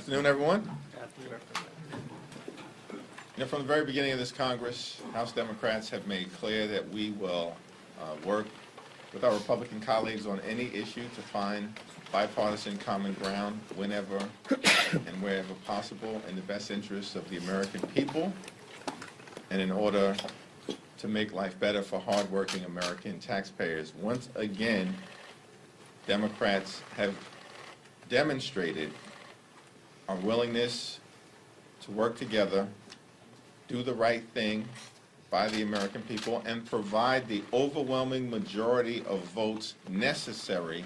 Afternoon, everyone. From the very beginning of this Congress, House Democrats have made clear that we will work with our Republican colleagues on any issue to find bipartisan common ground whenever and wherever possible in the best interests of the American people and in order to make life better for hardworking American taxpayers. Once again, Democrats have demonstrated our willingness to work together, do the right thing by the American people, and provide the overwhelming majority of votes necessary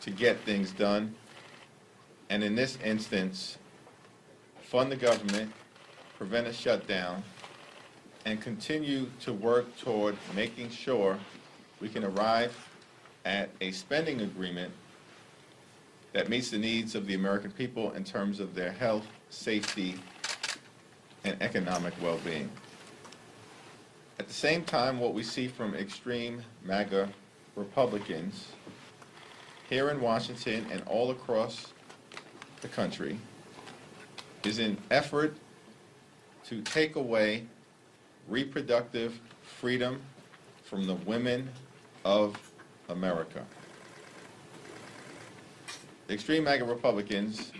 to get things done. And in this instance, fund the government, prevent a shutdown, and continue to work toward making sure we can arrive at a spending agreement that meets the needs of the American people in terms of their health, safety, and economic well-being. At the same time, what we see from extreme MAGA Republicans here in Washington and all across the country is an effort to take away reproductive freedom from the women of America. The extreme MAGA Republicans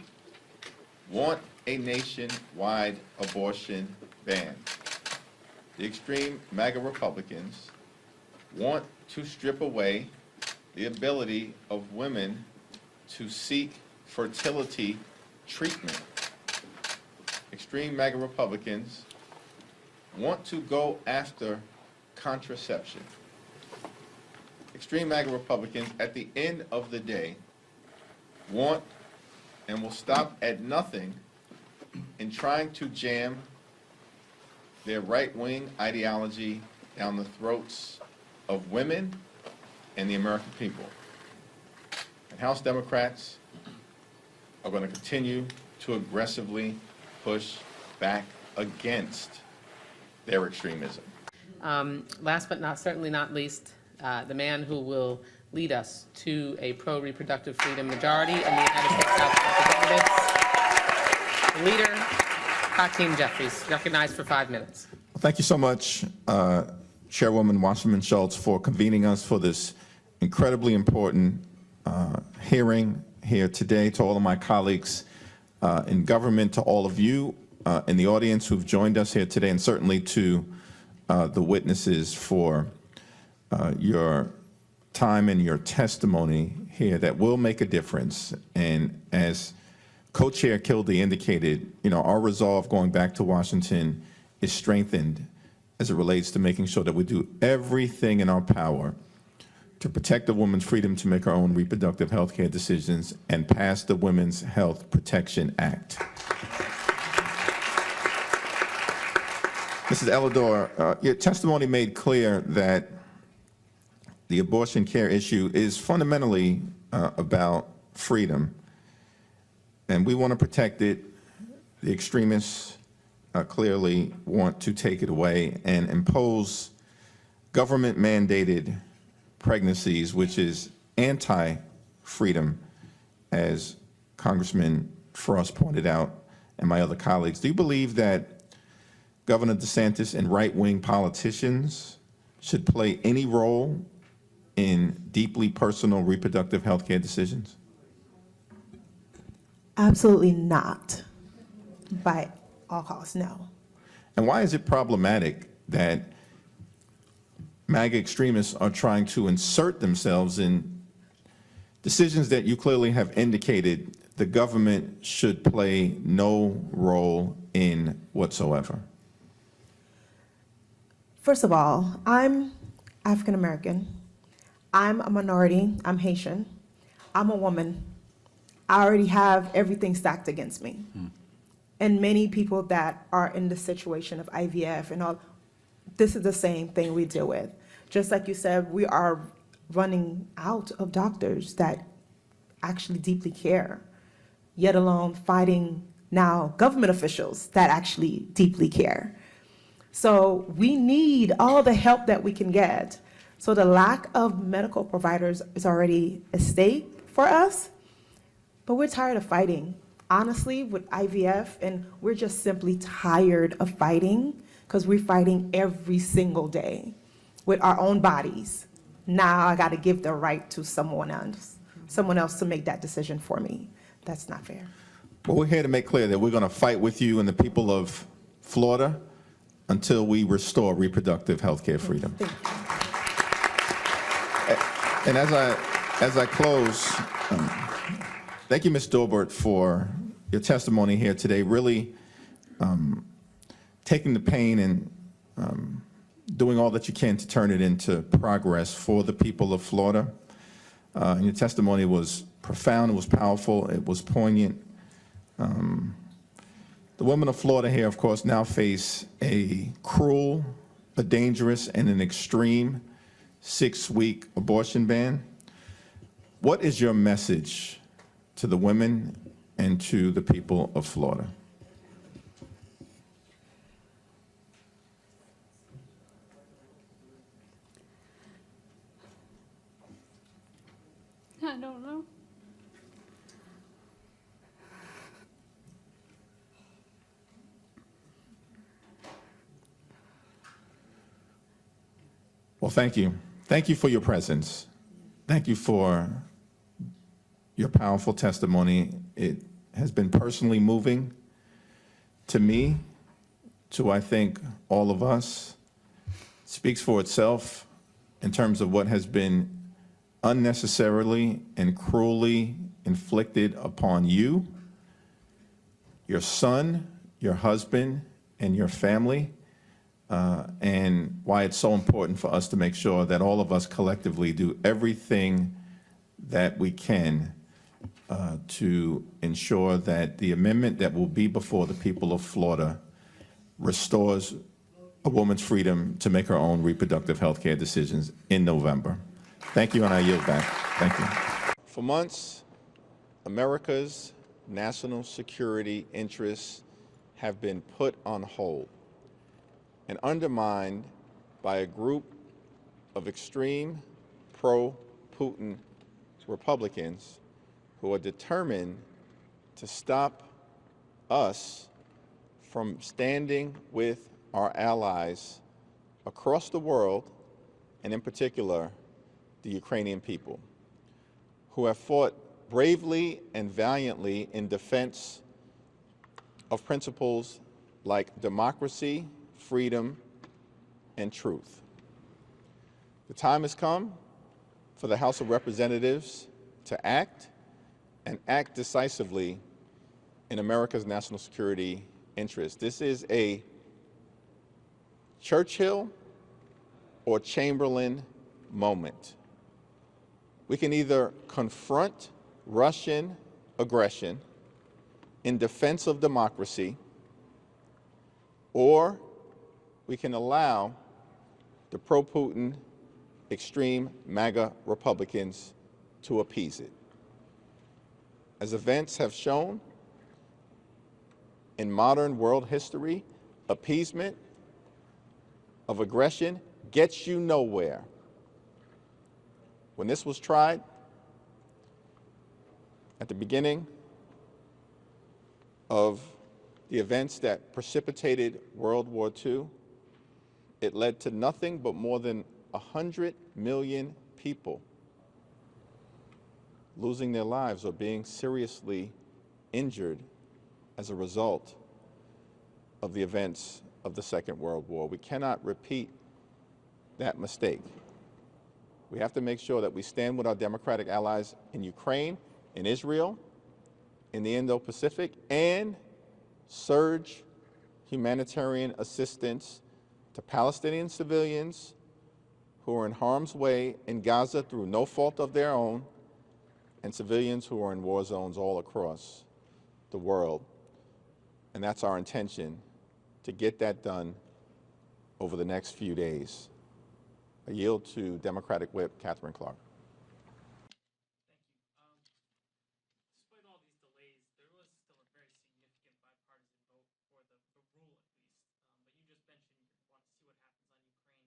want a nationwide abortion ban. The extreme MAGA Republicans want to strip away the ability of women to seek fertility treatment. Extreme MAGA Republicans want to go after contraception. Extreme MAGA Republicans, at the end of the day, want and will stop at nothing in trying to jam their right-wing ideology down the throats of women and the American people. And House Democrats are going to continue to aggressively push back against their extremism. Last but certainly not least, the man who will lead us to a pro-reproductive freedom majority in the United States House of Representatives, Leader Hakeem Jeffries, recognized for 5 minutes. Well, thank you so much, Chairwoman Wasserman Schultz, for convening us for this incredibly important hearing here today. To all of my colleagues in government, to all of you in the audience who've joined us here today, and certainly to the witnesses for your time and your testimony here that will make a difference. And as Co-Chair Kildee indicated, our resolve going back to Washington is strengthened as it relates to making sure that we do everything in our power to protect a woman's freedom to make her own reproductive health care decisions and pass the Women's Health Protection Act. Mrs. Elidor, your testimony made clear that the abortion care issue is fundamentally about freedom, and we want to protect it. The extremists clearly want to take it away and impose government-mandated pregnancies, which is anti-freedom, as Congressman Frost pointed out and my other colleagues. Do you believe that Governor DeSantis and right-wing politicians should play any role in deeply personal reproductive health care decisions? Absolutely not, by all costs, no. And why is it problematic that MAGA extremists are trying to insert themselves in decisions that you clearly have indicated the government should play no role in whatsoever? First of all, I'm African American. I'm a minority. I'm Haitian. I'm a woman. I already have everything stacked against me. And many people that are in the situation of IVF and all, this is the same thing we deal with. Just like you said, we are running out of doctors that actually deeply care, yet alone fighting now government officials that actually deeply care. So we need all the help that we can get. So the lack of medical providers is already a stake for us, but we're tired of fighting. honestly, with IVF, and we're just simply tired of fighting because we're fighting every single day with our own bodies. Now I got to give the right to someone else to make that decision for me. That's not fair. Well, we're here to make clear that we're going to fight with you and the people of Florida until we restore reproductive health care freedom. Thank you. And as I close, thank you, Ms. Dorbert, for your testimony here today, really taking the pain and doing all that you can to turn it into progress for the people of Florida. And your testimony was profound, it was powerful, it was poignant. The women of Florida here, of course, now face a cruel, a dangerous, and an extreme 6-week abortion ban. What is your message to the women and to the people of Florida? I don't know. Well, thank you. Thank you for your presence. Thank you for your powerful testimony. It has been personally moving to me, to I think all of us. It speaks for itself in terms of what has been unnecessarily and cruelly inflicted upon you, your son, your husband, and your family, and why it's so important for us to make sure that all of us collectively do everything that we can to ensure that the amendment that will be before the people of Florida restores a woman's freedom to make her own reproductive health care decisions in November. Thank you, and I yield back. Thank you. For months, America's national security interests have been put on hold and undermined by a group of extreme pro-Putin Republicans who are determined to stop us from standing with our allies across the world, and in particular, the Ukrainian people, who have fought bravely and valiantly in defense of principles like democracy, freedom, and truth. The time has come for the House of Representatives to act, and act decisively in America's national security interest. This is a Churchill or Chamberlain moment. We can either confront Russian aggression in defense of democracy, or we can allow the pro-Putin extreme MAGA Republicans to appease it. As events have shown in modern world history, appeasement of aggression gets you nowhere. When this was tried at the beginning of the events that precipitated World War II, it led to nothing but more than 100 million people losing their lives or being seriously injured as a result of the events of the Second World War. We cannot repeat that mistake. We have to make sure that we stand with our democratic allies in Ukraine, in Israel, in the Indo-Pacific, and surge humanitarian assistance to Palestinian civilians who are in harm's way in Gaza through no fault of their own, and civilians who are in war zones all across the world. And that's our intention, to get that done over the next few days. I yield to Democratic Whip Catherine Clark. Despite all these delays, there was still a very significant bipartisan vote for the rule, at least. But you just mentioned you want to see what happens on Ukraine.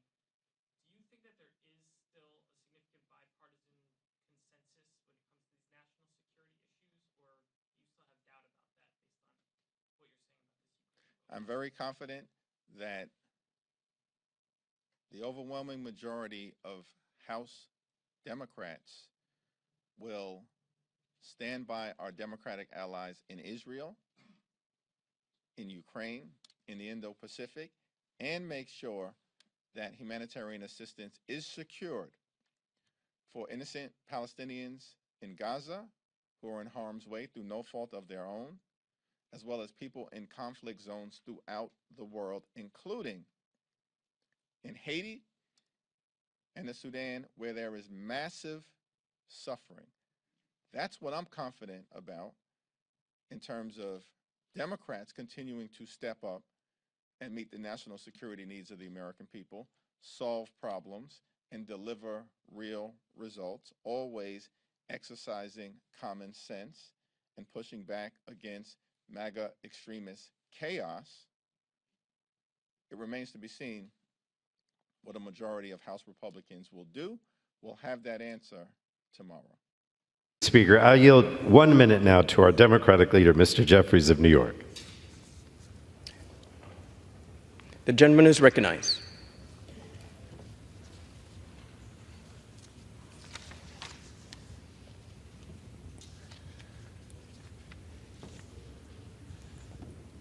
Do you think that there is still a significant bipartisan consensus when it comes to these national security issues, or do you still have doubt about I'm very confident that the overwhelming majority of House Democrats will stand by our Democratic allies in Israel, in Ukraine, in the Indo-Pacific, and make sure that humanitarian assistance is secured for innocent Palestinians in Gaza who are in harm's way through no fault of their own, as well as people in conflict zones throughout the world, including in Haiti and the Sudan, where there is massive suffering. That's what I'm confident about in terms of Democrats continuing to step up and meet the national security needs of the American people, solve problems, and deliver real results, always exercising common sense and pushing back against MAGA extremist chaos. It remains to be seen what a majority of House Republicans will do. We'll have that answer tomorrow. Speaker, I'll yield 1 minute now to our Democratic leader, Mr. Jeffries of New York. The gentleman is recognized.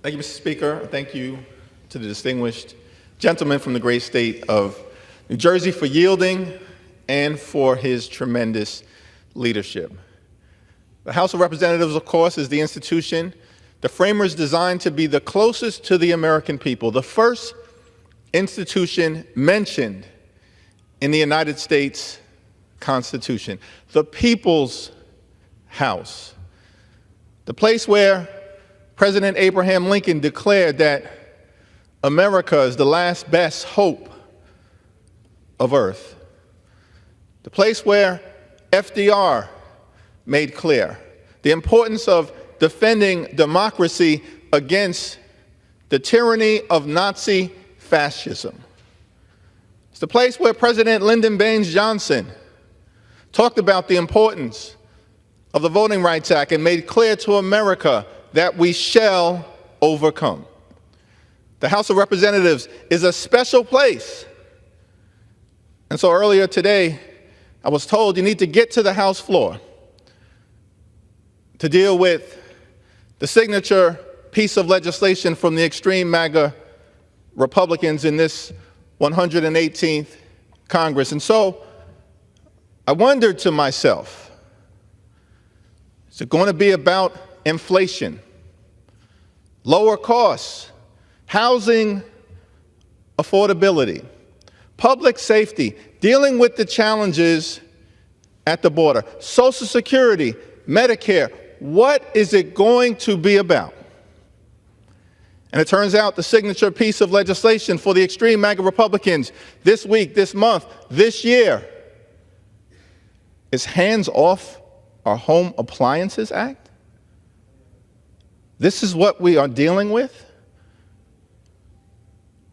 Thank you, Mr. Speaker. Thank you to the distinguished gentleman from the great state of New Jersey for yielding and for his tremendous leadership. The House of Representatives, of course, is the institution the framers designed to be the closest to the American people, the first institution mentioned in the United States Constitution, the People's House, the place where President Abraham Lincoln declared that America is the last best hope of Earth, the place where FDR made clear the importance of defending democracy against the tyranny of Nazi fascism. It's the place where President Lyndon Baines Johnson talked about the importance of the Voting Rights Act and made clear to America that we shall overcome. The House of Representatives is a special place. And so earlier today, I was told you need to get to the House floor to deal with the signature piece of legislation from the extreme MAGA Republicans in this 118th Congress. And so I wondered to myself, is it going to be about inflation, lower costs, housing affordability, public safety, dealing with the challenges at the border, Social Security, Medicare? What is it going to be about? And it turns out the signature piece of legislation for the extreme MAGA Republicans this week, this month, this year is Hands Off Our Home Appliances Act. This is what we are dealing with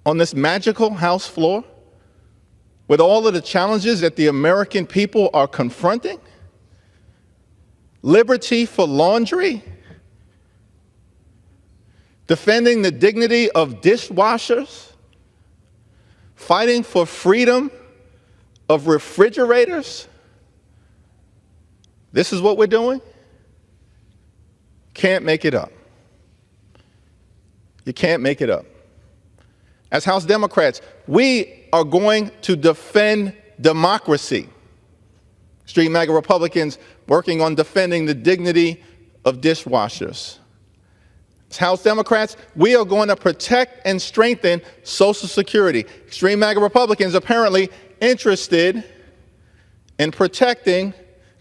on this magical House floor with all of the challenges that the American people are confronting. Liberty for laundry, defending the dignity of dishwashers, fighting for freedom of refrigerators. This is what we're doing? Can't make it up. You can't make it up. As House Democrats, we are going to defend democracy. Extreme MAGA Republicans working on defending the dignity of dishwashers. As House Democrats, we are going to protect and strengthen Social Security. Extreme MAGA Republicans apparently interested in protecting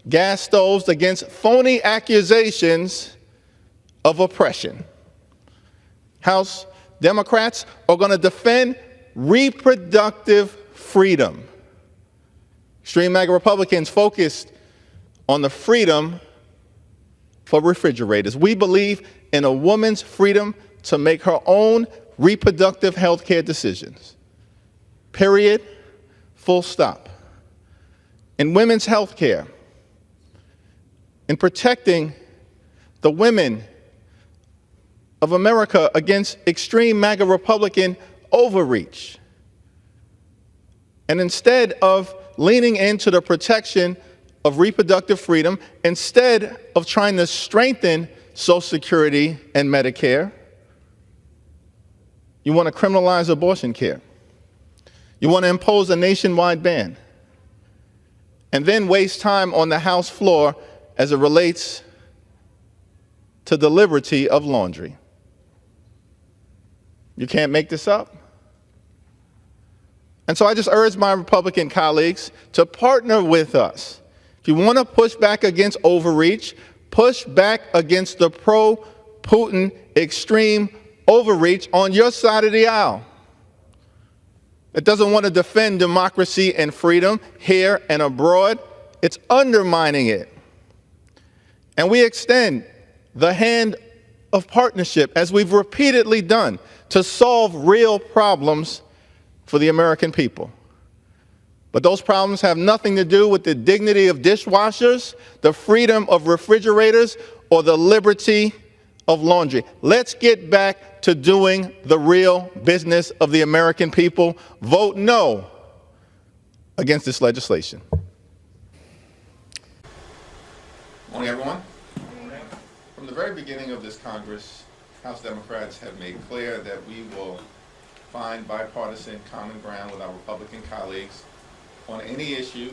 gas stoves against phony accusations of oppression. House Democrats are going to defend reproductive freedom. Extreme MAGA Republicans focused on the freedom for refrigerators. We believe in a woman's freedom to make her own reproductive health care decisions. Period. Full stop. In women's health care, in protecting the women of America against extreme MAGA Republican overreach. And instead of leaning into the protection of reproductive freedom, instead of trying to strengthen Social Security and Medicare, you want to criminalize abortion care. You want to impose a nationwide ban, and then waste time on the House floor as it relates to the liberty of laundry. You can't make this up. And so I just urge my Republican colleagues to partner with us. If you want to push back against overreach, push back against the pro-Putin extreme overreach on your side of the aisle. It doesn't want to defend democracy and freedom here and abroad. It's undermining it. And we extend the hand of partnership, as we've repeatedly done, to solve real problems for the American people. But those problems have nothing to do with the dignity of dishwashers, the freedom of refrigerators, or the liberty of laundry. Let's get back to doing the real business of the American people. Vote no against this legislation. Morning, everyone. From the very beginning of this Congress, House Democrats have made clear that we will find bipartisan common ground with our Republican colleagues on any issue,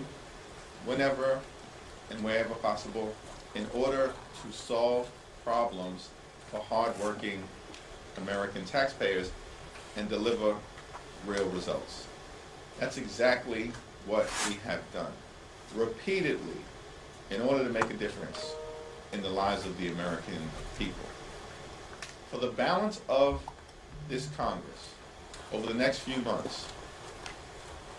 whenever and wherever possible, in order to solve problems for hardworking American taxpayers and deliver real results. That's exactly what we have done, repeatedly, in order to make a difference in the lives of the American people. For the balance of this Congress, over the next few months,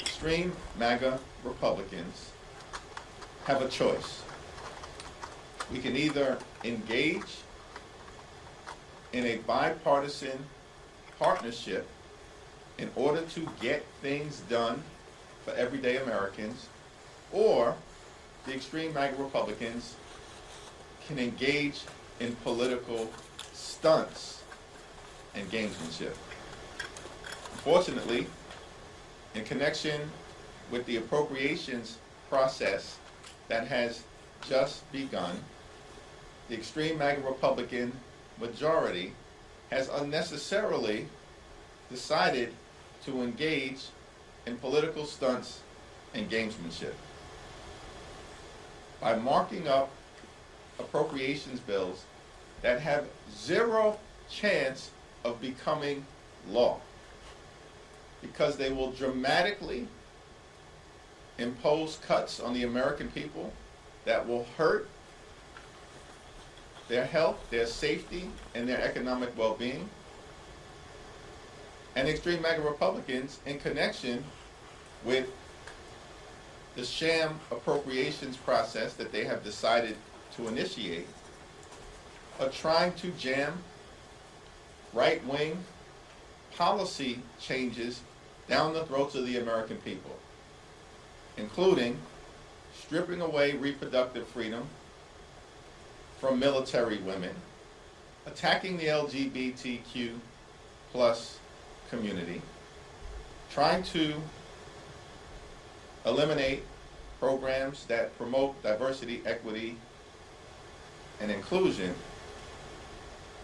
extreme MAGA Republicans have a choice. We can either engage in a bipartisan partnership in order to get things done for everyday Americans, or the extreme MAGA Republicans can engage in political stunts and gamesmanship. Unfortunately, in connection with the appropriations process that has just begun, the extreme MAGA Republican majority has unnecessarily decided to engage in political stunts and gamesmanship. By marking up appropriations bills that have zero chance of becoming law, because they will dramatically impose cuts on the American people that will hurt their health, their safety, and their economic well-being. And extreme MAGA Republicans, in connection with the sham appropriations process that they have decided to initiate, are trying to jam right-wing policy changes down the throats of the American people, including stripping away reproductive freedom from military women, attacking the LGBTQ plus community, trying to eliminate programs that promote diversity, equity, and inclusion,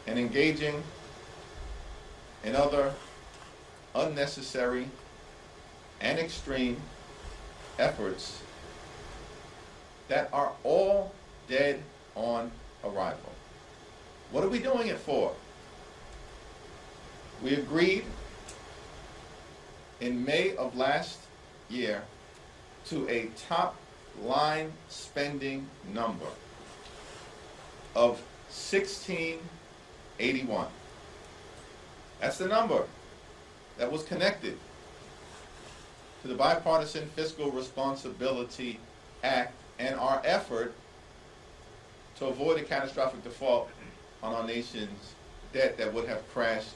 and engaging in other unnecessary and extreme efforts that are all dead on arrival. What are we doing it for? We agreed in May of last year to a top line spending number of $1681. That's the number that was connected to the Bipartisan Fiscal Responsibility Act and our effort to avoid a catastrophic default on our nation's debt that would have crashed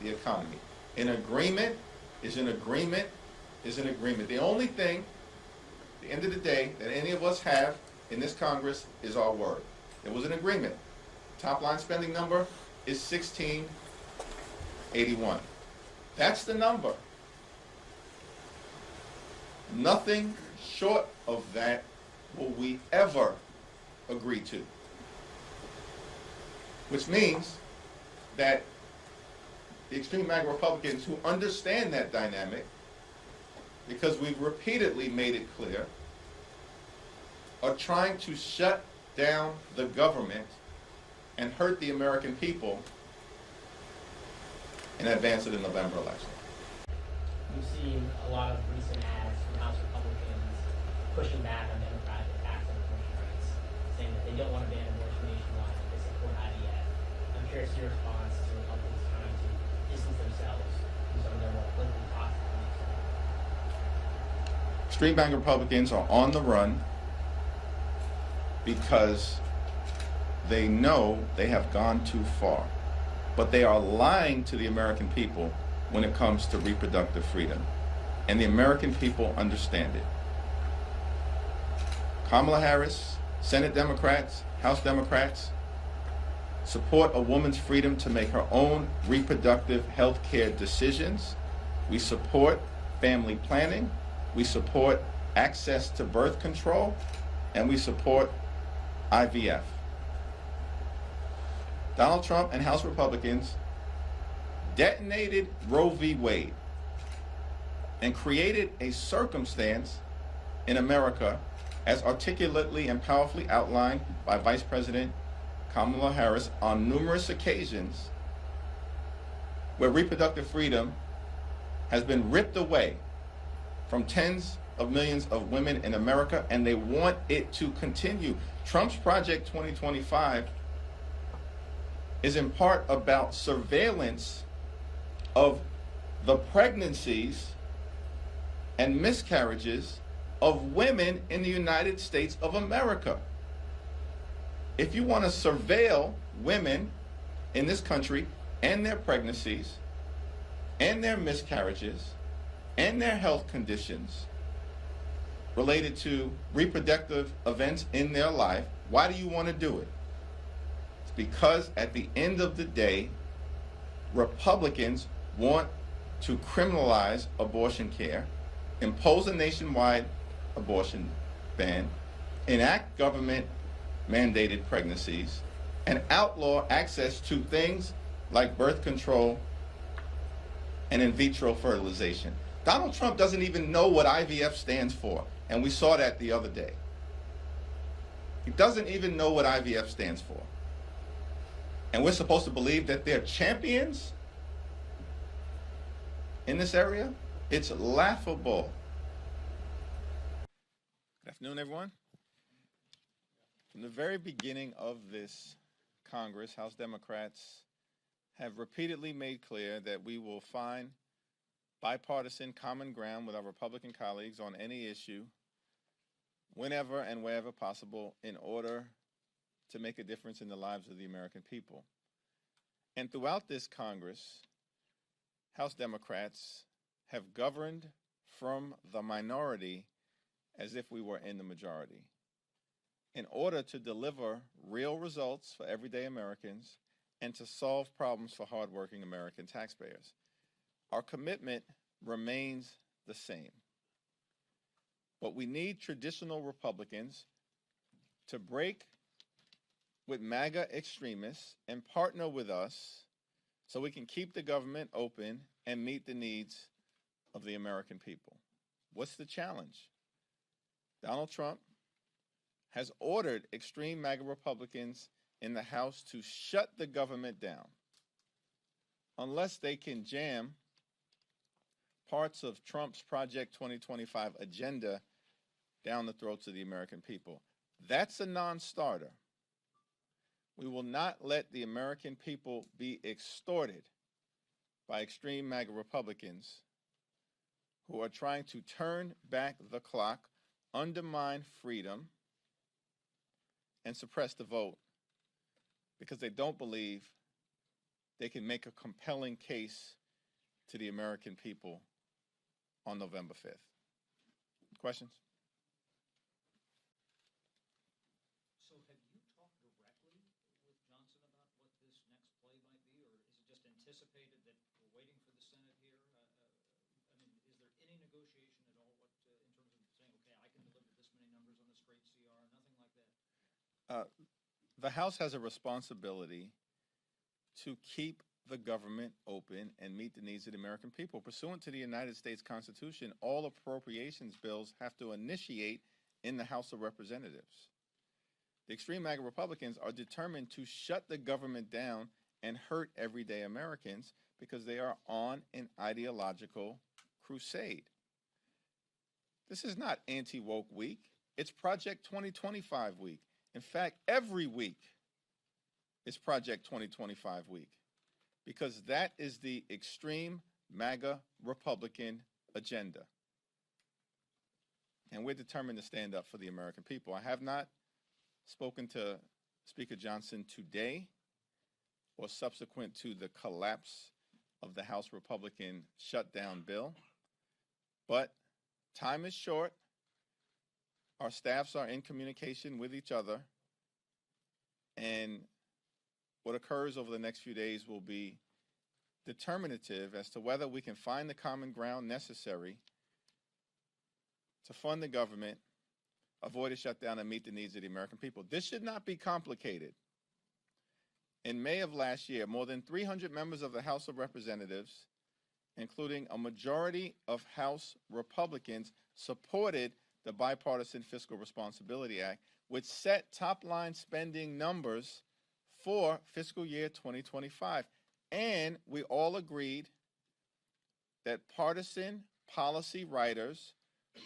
the economy. An agreement is an agreement is an agreement. The only thing, at the end of the day, that any of us have in this Congress is our word. It was an agreement. Top line spending number is 1681. That's the number. Nothing short of that will we ever agree to. Which means that the extreme MAGA Republicans who understand that dynamic, because we've repeatedly made it clear, are trying to shut down the government and hurt the American people in advance of the November election. We've seen a lot of recent ads from House Republicans pushing back on Democratic attacks on abortion rights, saying that they don't want to ban abortion nationwide, that they support IVF. I'm curious your response to Republicans trying to distance themselves from some of their more politically toxic beliefs. Extreme MAGA Republicans are on the run because they know they have gone too far. But they are lying to the American people when it comes to reproductive freedom. And the American people understand it. Kamala Harris, Senate Democrats, House Democrats, support a woman's freedom to make her own reproductive health care decisions. We support family planning. We support access to birth control. And we support IVF. Donald Trump and House Republicans detonated Roe v. Wade and created a circumstance in America, as articulately and powerfully outlined by Vice President Kamala Harris on numerous occasions, where reproductive freedom has been ripped away from tens of millions of women in America, and they want it to continue. Trump's Project 2025 is in part about surveillance of the pregnancies and miscarriages of women in the United States of America. If you want to surveil women in this country and their pregnancies and their miscarriages and their health conditions related to reproductive events in their life, why do you want to do it? It's because at the end of the day, Republicans want to criminalize abortion care, impose a nationwide abortion ban, enact government-mandated pregnancies, and outlaw access to things like birth control and in vitro fertilization. Donald Trump doesn't even know what IVF stands for, and we saw that the other day. He doesn't even know what IVF stands for. And we're supposed to believe that they're champions in this area? It's laughable. Good afternoon, everyone. From the very beginning of this Congress, House Democrats have repeatedly made clear that we will find bipartisan common ground with our Republican colleagues on any issue, whenever and wherever possible, in order to make a difference in the lives of the American people. And throughout this Congress, House Democrats have governed from the minority as if we were in the majority, in order to deliver real results for everyday Americans and to solve problems for hardworking American taxpayers. Our commitment remains the same. But we need traditional Republicans to break with MAGA extremists and partner with us so we can keep the government open and meet the needs of the American people. What's the challenge? Donald Trump has ordered extreme MAGA Republicans in the House to shut the government down unless they can jam parts of Trump's Project 2025 agenda down the throats of the American people. That's a non-starter. We will not let the American people be extorted by extreme MAGA Republicans who are trying to turn back the clock, undermine freedom, and suppress the vote because they don't believe they can make a compelling case to the American people on November 5th. Questions? So have you talked directly with Johnson about what this next play might anticipated that we're waiting for the Senate here? I mean, is there any negotiation at all in terms of saying, okay, I can deliver this many numbers on this great CR, nothing like that? The House has a responsibility to keep the government open and meet the needs of the American people. Pursuant to the United States Constitution, all appropriations bills have to initiate in the House of Representatives. The extreme MAGA Republicans are determined to shut the government down and hurt everyday Americans because they are on an ideological crusade. This is not anti-woke week. It's Project 2025 week. In fact, every week is Project 2025 week because that is the extreme MAGA Republican agenda. And we're determined to stand up for the American people. I have not spoken to Speaker Johnson today or subsequent to the collapse of the House Republican shutdown bill, but time is short. Our staffs are in communication with each other, and what occurs over the next few days will be determinative as to whether we can find the common ground necessary to fund the government, avoid a shutdown, and meet the needs of the American people. This should not be complicated. In May of last year, more than 300 members of the House of Representatives, including a majority of House Republicans, supported the Bipartisan Fiscal Responsibility Act, which set top-line spending numbers for fiscal year 2025. And we all agreed that partisan policy writers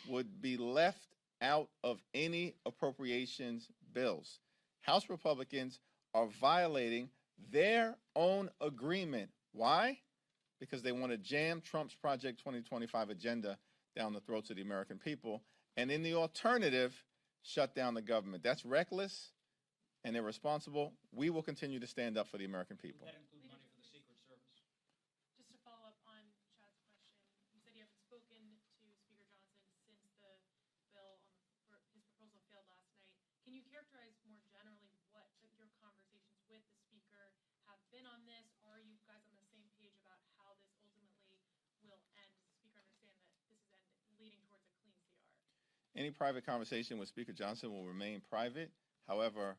would be left out of any appropriations bills. House Republicans are violating their own agreement. Why? Because they want to jam Trump's Project 2025 agenda down the throats of the American people, and in the alternative, shut down the government. That's reckless and irresponsible. We will continue to stand up for the American people. Would that include money for the Secret Service? Just to follow up on Chad's question, you said you haven't spoken to Speaker Johnson since the bill on his proposal failed last night. Can you characterize more generally what your conversations with the Speaker have been on this? Or are you guys on the same page about how this ultimately will end? Does the Speaker understand that this is leading towards a clean CR? Any private conversation with Speaker Johnson will remain private. However,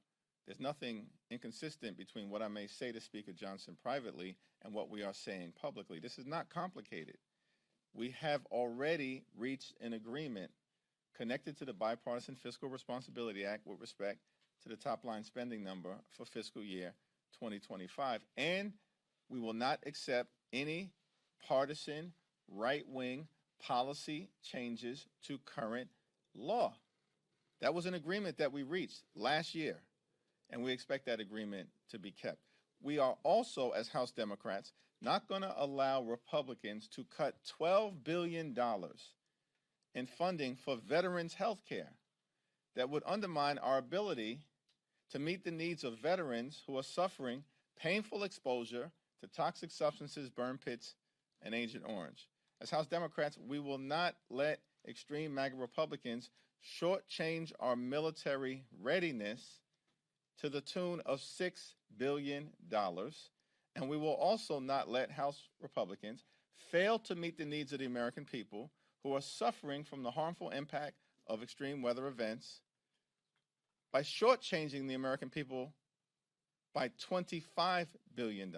there's nothing inconsistent between what I may say to Speaker Johnson privately and what we are saying publicly. This is not complicated. We have already reached an agreement connected to the Bipartisan Fiscal Responsibility Act with respect to the top-line spending number for fiscal year 2025. And we will not accept any partisan, right-wing policy changes to current law. That was an agreement that we reached last year, and we expect that agreement to be kept. We are also, as House Democrats, not going to allow Republicans to cut $12 billion in funding for veterans' health care that would undermine our ability to meet the needs of veterans who are suffering painful exposure to toxic substances, burn pits, and Agent Orange. As House Democrats, we will not let extreme MAGA Republicans shortchange our military readiness to the tune of $6 billion. And we will also not let House Republicans fail to meet the needs of the American people who are suffering from the harmful impact of extreme weather events by shortchanging the American people by $25 billion.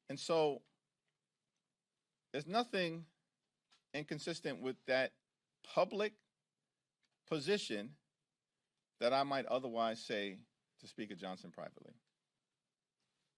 And so there's nothing inconsistent with that public position that I might otherwise say to Speaker Johnson privately.